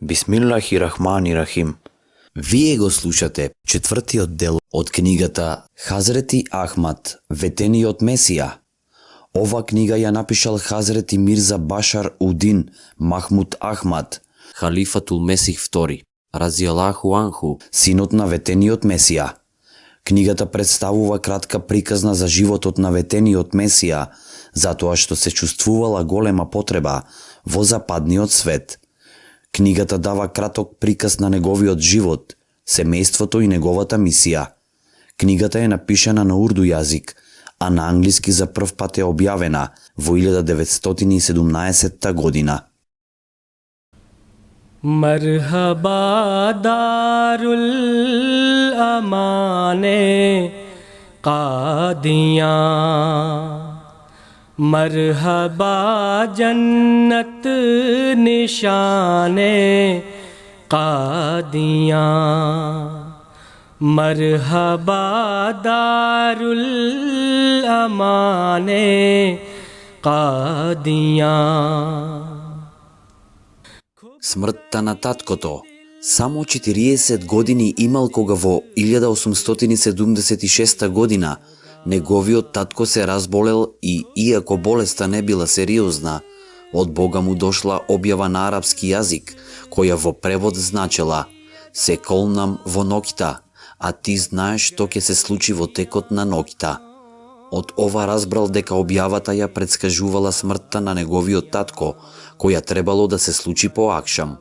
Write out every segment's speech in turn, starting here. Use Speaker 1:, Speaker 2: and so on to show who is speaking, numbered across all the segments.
Speaker 1: Бисмиллахи-рахмани-рахим. Вие го слушате четвртиот дел од книгата Хазрети Ахмад, ветениот Месија. Ова книга ја напишал Хазрети Мирза Башар Удин Махмуд Ахмад, халифатул Месих II, разијалаху анху, синот на ветениот Месија. Книгата представува кратка приказна за животот на ветениот Месија, затоа што се чувствувала голема потреба во западниот свет. Книгата дава краток приказ на неговиот живот, семејството и неговата мисија. Книгата е напишана на урду јазик, а на англиски за прв пат е објавена во 1917 година.
Speaker 2: मरहबा दारुल अमाने कादियाँ, मरहबा जन्नत निशाने कादियाँ, मरहबा दारुल अमाने कादियाँ.
Speaker 1: Смртта на таткото. Само 40 години имал кога во 1876 година неговиот татко се разболел и, иако болеста не била сериозна, од Бога му дошла објава на арапски јазик, која во превод значела «Се колнам во ноќта, а ти знаеш што ќе се случи во текот на ноќта». Од ова разбрал дека објавата ја предскажувала смртта на неговиот татко, која требало да се случи по акшам.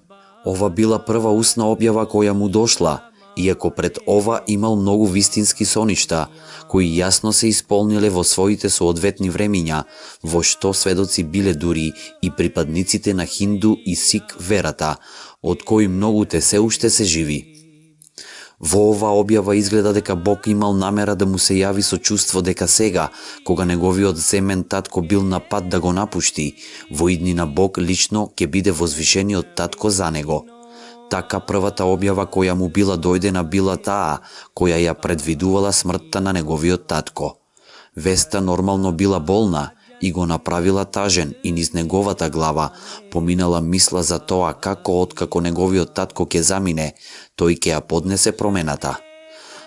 Speaker 1: Ова била прва устна објава која му дошла, иако пред ова имал многу вистински соништа, кои јасно се исполниле во своите соодветни времиња, во што сведоци биле дури и припадниците на хинду и сик верата, од кои многуте се уште се живи. Во ова објава изгледа дека Бог имал намера да му се јави со чувство дека сега, кога неговиот земен татко бил на пат да го напушти, во иднина Бог лично ќе биде возвишениот татко за него. Така првата објава која му била дојдена била таа, која ја предвидувала смртта на неговиот татко. Веста нормално била болна и го направила тажен и низ неговата глава поминала мисла за тоа како откако неговиот татко ќе замине, тој ќе ја поднесе промената.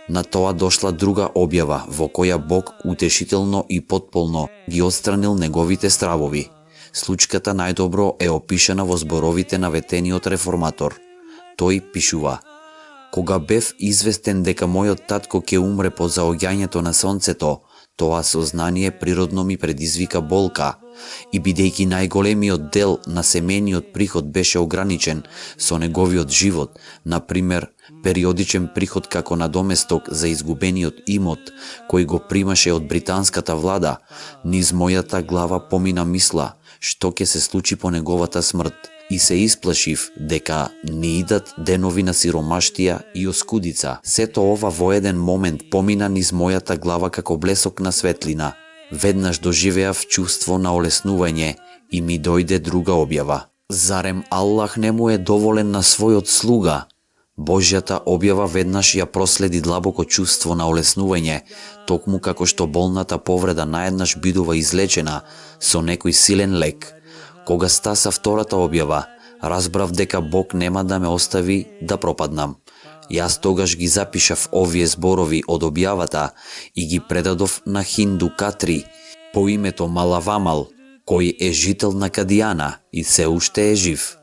Speaker 1: На тоа дошла друга објава во која Бог утешително и потполно ги отстранил неговите стравови. Случката најдобро е опишана во зборовите на ветениот реформатор. Тој пишува: "Кога бев известен дека мојот татко ќе умре по заоѓањето на сонцето, тоа сознание природно ми предизвика болка, и бидејќи најголемиот дел на семејниот приход беше ограничен со неговиот живот, например, периодичен приход како надоместок за изгубениот имот, кој го примаше од британската влада, низ мојата глава помина мисла што ќе се случи по неговата смрт, и се исплашив дека ни идат денови на сиромаштија и оскудица. Сето ова во еден момент помина низ мојата глава како блесок на светлина. Веднаш доживеав чувство на олеснување и ми дојде друга објава. Зарем Аллах не му е доволен на својот слуга? Божјата објава веднаш ја проследи длабоко чувство на олеснување, токму како што болната повреда наеднаш бидува излечена со некој силен лек. Кога стаса втората објава, разбрав дека Бог нема да ме остави да пропаднам. Јас тогаш ги запишав овие зборови од објавата и ги предадов на Хинду Катри по името Малавамал, кој е жител на Кадијана и се уште е жив.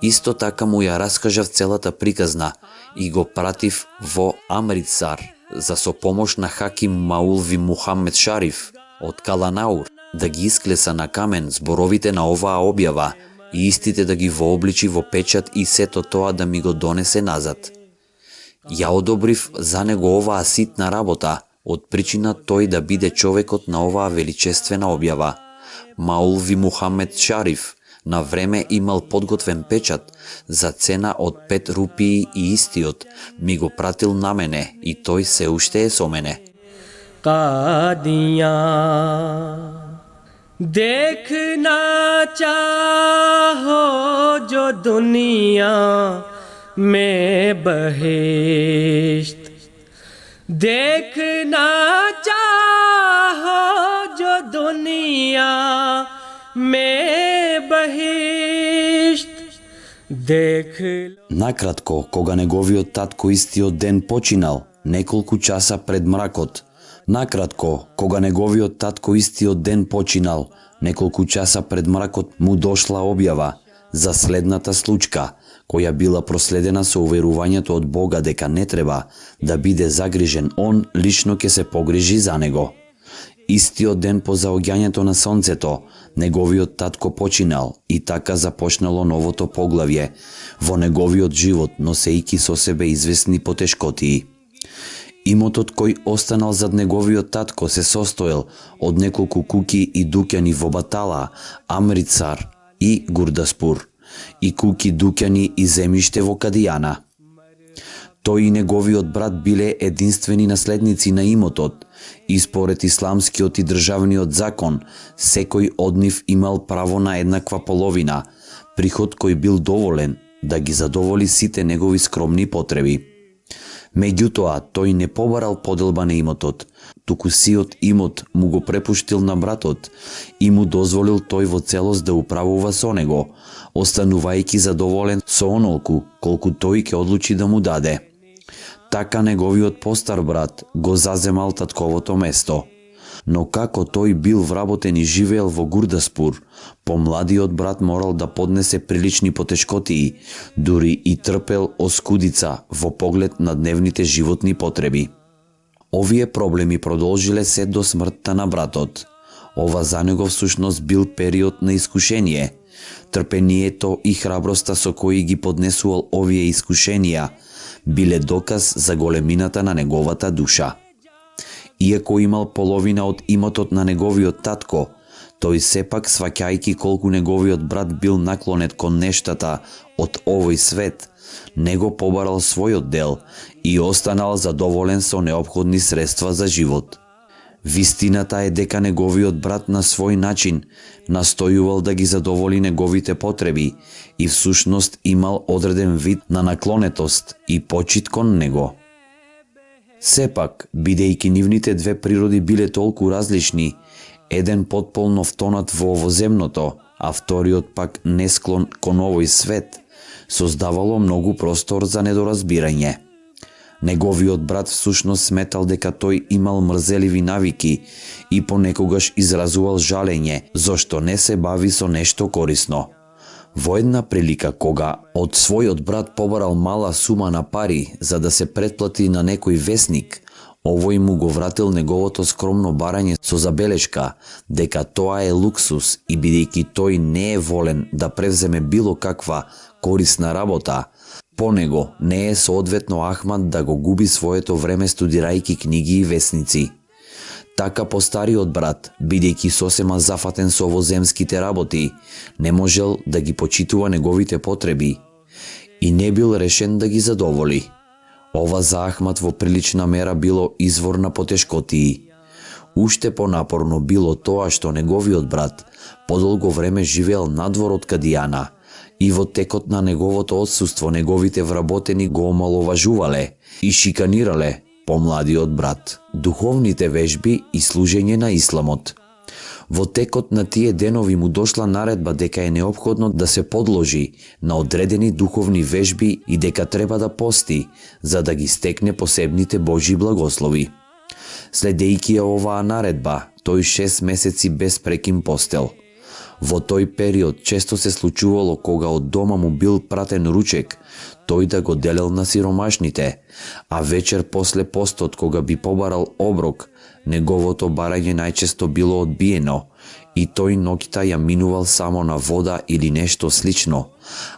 Speaker 1: Исто така му ја раскажав целата приказна и го пратив во Амритсар за со помош на Хаким Маулви Мухамед Шариф од Каланаур да ги исклеса на камен зборовите на оваа објава и истите да ги вообличи во печат и сето тоа да ми го донесе назад. Ја одобрив за него оваа ситна работа, од причина тој да биде човекот на оваа величествена објава. Маулви Мухамед Шариф на време имал подготвен печат за цена од 5 рупии и истиот ми го пратил на мене и тој се уште е со мене.
Speaker 2: कादियाँ देखना चाहो जो दुनिया में बहिश्त, देखना चाहो जो दुनिया में बहिश्त, देख
Speaker 1: Накратко, кога неговиот татко истиот ден починал, неколку часа пред мракот. Накратко, кога неговиот татко истиот ден починал, неколку часа пред мракот му дошла објава за следната случка, која била проследена со уверувањето од Бога дека не треба да биде загрижен, он лично ќе се погрижи за него. Истиот ден по заоѓањето на сонцето, неговиот татко починал и така започнало новото поглавје во неговиот живот, носејќи со себе известни потешкотии. Имотот кој останал зад неговиот татко се состоел од неколку куќи и дуќани во Батала, Амрицар и Гурдаспур, и куќи, дуќани и земјиште во Кадијана. Тој и неговиот брат биле единствени наследници на имотот и според исламскиот и државниот закон, секој од нив имал право на еднаква половина, приход кој бил доволен да ги задоволи сите негови скромни потреби. Меѓутоа, тој не побарал поделба на имотот, туку сиот имот му го препуштил на братот и му дозволил тој во целост да управува со него, останувајќи задоволен со онолку колку тој ќе одлучи да му даде. Така неговиот постар брат го заземал татковото место. Но како тој бил вработен и живеел во Гурдаспур, помладиот брат морал да поднесе прилични потешкотии, дури и трпел оскудица во поглед на дневните животни потреби. Овие проблеми продолжиле се до смртта на братот. Ова за него всушност бил период на искушение. Трпението и храброста со кои ги поднесувал овие искушенија биле доказ за големината на неговата душа. Иако имал половина од имотот на неговиот татко, тој сепак, сваќајќи колку неговиот брат бил наклонет кон нештата од овој свет, не го побарал својот дел и останал задоволен со неопходни средства за живот. Вистината е дека неговиот брат на свој начин настојувал да ги задоволи неговите потреби и всушност имал одреден вид на наклонетост и почит кон него. Сепак, бидејќи нивните две природи биле толку различни, еден потполно втонат во овоземното, а вториот пак несклон кон овој свет, создавало многу простор за недоразбирање. Неговиот брат всушност сметал дека тој имал мрзеливи навики и понекогаш изразувал жалење зошто не се бави со нешто корисно. Во една прилика кога од својот брат побарал мала сума на пари за да се претплати на некој весник, овој му го вратил неговото скромно барање со забелешка дека тоа е луксус и бидејќи тој не е волен да превземе било каква корисна работа, по него не е соодветно ахмат да го губи своето време студирајќи книги и весници. Така постариот брат, бидејќи сосема зафатен со овоземските работи, не можел да ги почитува неговите потреби и не бил решен да ги задоволи. Ова за Ахмат во прилична мера било извор на потешкотии. Уште понапорно било тоа што неговиот брат подолго време живеел надвор од Кадијана и во текот на неговото отсуство неговите вработени го омаловажувале и шиканирале помладиот брат. Духовните вежби и служење на исламот. Во текот на тие денови му дошла наредба дека е неопходно да се подложи на одредени духовни вежби и дека треба да пости за да ги стекне посебните Божји благослови. Следејќи ја оваа наредба, тој 6 месеци без прекин постел. Во тој период често се случувало кога од дома му бил пратен ручек, тој да го делел на сиромашните, а вечер после постот кога би побарал оброк, неговото барање најчесто било одбиено и тој ноќта ја минувал само на вода или нешто слично,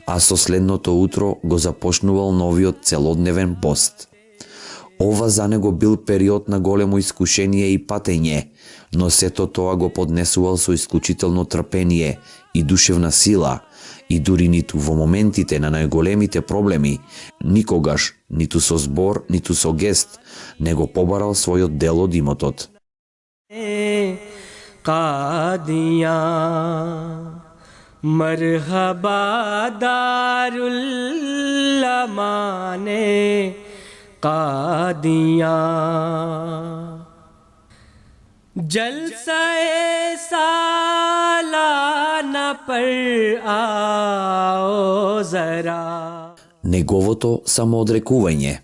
Speaker 1: а со следното утро го започнувал новиот целодневен пост. Ова за него бил период на големо искушение и патење, но сето тоа го поднесувал со исклучително трпение и душевна сила и дури ниту во моментите на најголемите проблеми, никогаш, ниту со збор, ниту со гест, не го побарал својот дел од имотот.
Speaker 2: कादियाँ मरहबा दारुल्लमाने कादियाँ जलसाए सालाना पर आओ जरा.
Speaker 1: Неговото самоодрекување.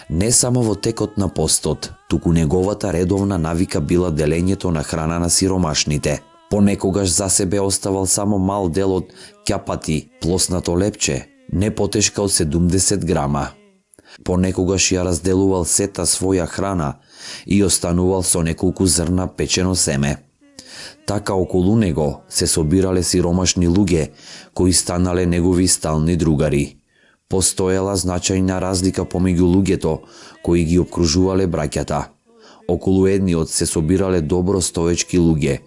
Speaker 1: Не само во текот на постот, туку неговата редовна навика била делењето на храна на сиромашните. Понекогаш за себе оставал само мал дел од ќапати, плоснато лепче, не потешка од 70 грама. Понекогаш ја разделувал сета своја храна и останувал со неколку зрна печено семе. Така околу него се собирале сиромашни луѓе кои станале негови стални другари. Постоела значајна разлика помеѓу луѓето кои ги обкружувале браќата. Околу едниот се собирале добро стоечки луѓе,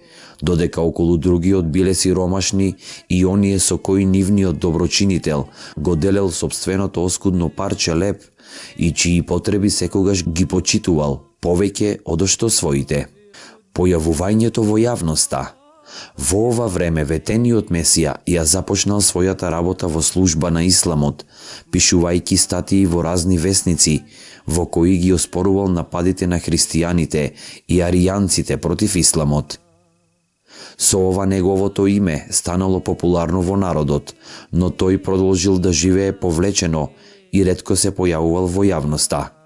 Speaker 1: додека околу другиот биле сиромашни и оние со кои нивниот доброчинител го делел собственото оскудно парче леб и чии потреби секогаш ги почитувал повеќе одошто своите. Појавувањето во јавноста. Во ова време ветениот Месија ја започнал својата работа во служба на исламот, пишувајќи статии во разни весници, во кои ги оспорувал нападите на христијаните и аријанците против исламот. Со ова неговото име станало популарно во народот, но тој продолжил да живее повлечено и ретко се појавувал во јавноста.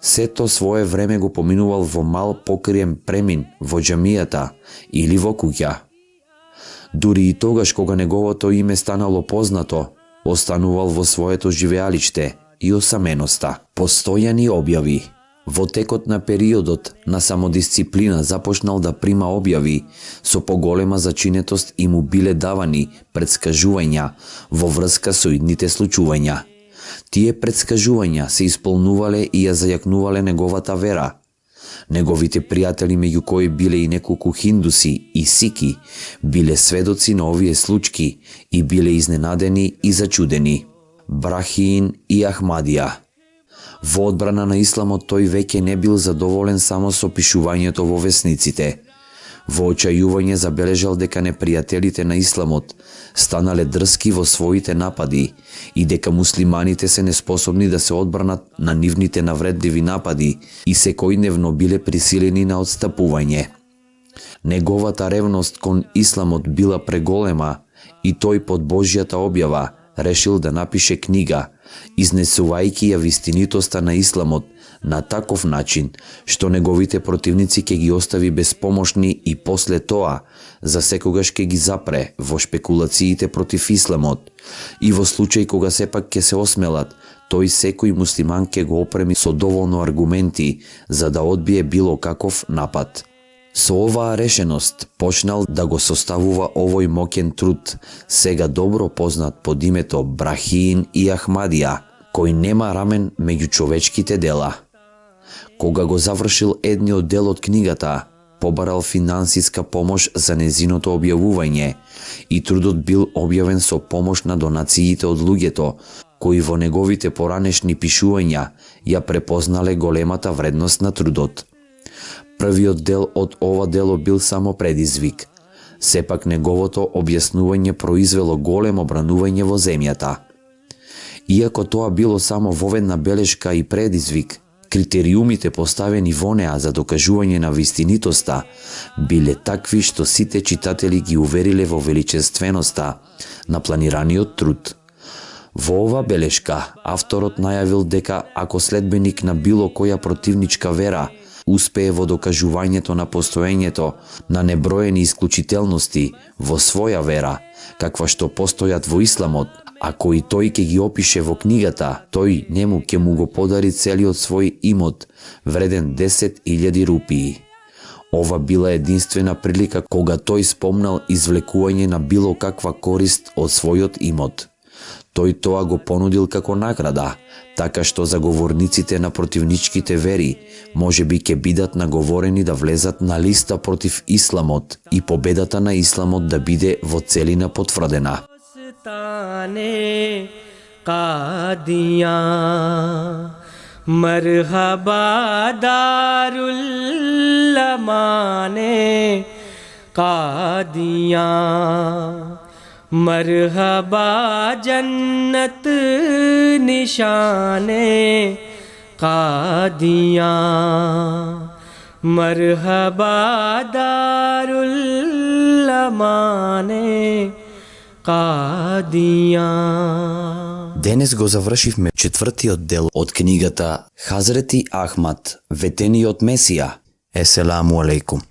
Speaker 1: Сето свое време го поминувал во мал покриен премин во џамијата или во куќа. Дури и тогаш кога неговото име станало познато, останувал во своето живеалиште и осаменоста. Постојани објави. Во текот на периодот на самодисциплина започнал да прима објави, со поголема зачинетост и му биле давани предскажувања во врска со идните случувања. Тие предскажувања се исполнувале и ја зајакнувале неговата вера. Неговите пријатели, меѓу кои биле и неколку хиндуси и сики, биле сведоци на овие случки и биле изненадени и зачудени. Брахиин и Ахмадија. Во одбрана на исламот тој веќе не бил задоволен само со пишувањето во весниците. Во очајување забележал дека непријателите на исламот станале дрски во своите напади и дека муслиманите се неспособни да се одбранат на нивните навредливи напади и секојдневно биле присилени на отстапување. Неговата ревност кон исламот била преголема и тој под Божјата објава решил да напише книга, изнесувајќи ја вистинитоста на исламот на таков начин што неговите противници ќе ги остави безпомошни и после тоа за секогаш ќе ги запре во шпекулациите против исламот и во случај кога сепак ќе се осмелат, тој секој муслиман ќе го опреми со доволно аргументи за да одбие било каков напад. Со оваа решеност почнал да го составува овој моќен труд, сега добро познат под името Брахиин и Ахмадија, кој нема рамен меѓу човечките дела. Кога го завршил едниот дел од книгата, побарал финансиска помош за незиното објавување и трудот бил објавен со помош на донациите од луѓето, кои во неговите поранешни пишувања ја препознале големата вредност на трудот. Првиот дел од ова дело бил само предизвик. Сепак неговото објаснување произвело големо бранување во земјата. Иако тоа било само воведна белешка и предизвик, критериумите поставени во неа за докажување на вистинитоста биле такви што сите читатели ги увериле во величественоста на планираниот труд. Во ова белешка авторот најавил дека ако следбеник на било која противничка вера успее во докажувањето на постоењето на неброени исклучителности во своја вера, каква што постојат во исламот, а кои тој ќе ги опише во книгата, тој нему ќе му го подари целиот свој имот, вреден 10.000 рупии. Ова била единствена прилика кога тој спомнал извлекување на било каква корист од својот имот. Тој тоа го понудил како награда, така што заговорниците на противничките вери можеби ќе бидат наговорени да влезат на листа против исламот и победата на исламот да биде во целина потврдена.
Speaker 2: मरहबा दारुल अमाने कादियाँ मरहबा जन्नत निशाने कादियाँ मरहबा दारुल अमाने कादियां.
Speaker 1: Денес го завршивме четвртиот дел од книгата Хазрети Ахмад, ветениот Месија. Еселаму алейкум.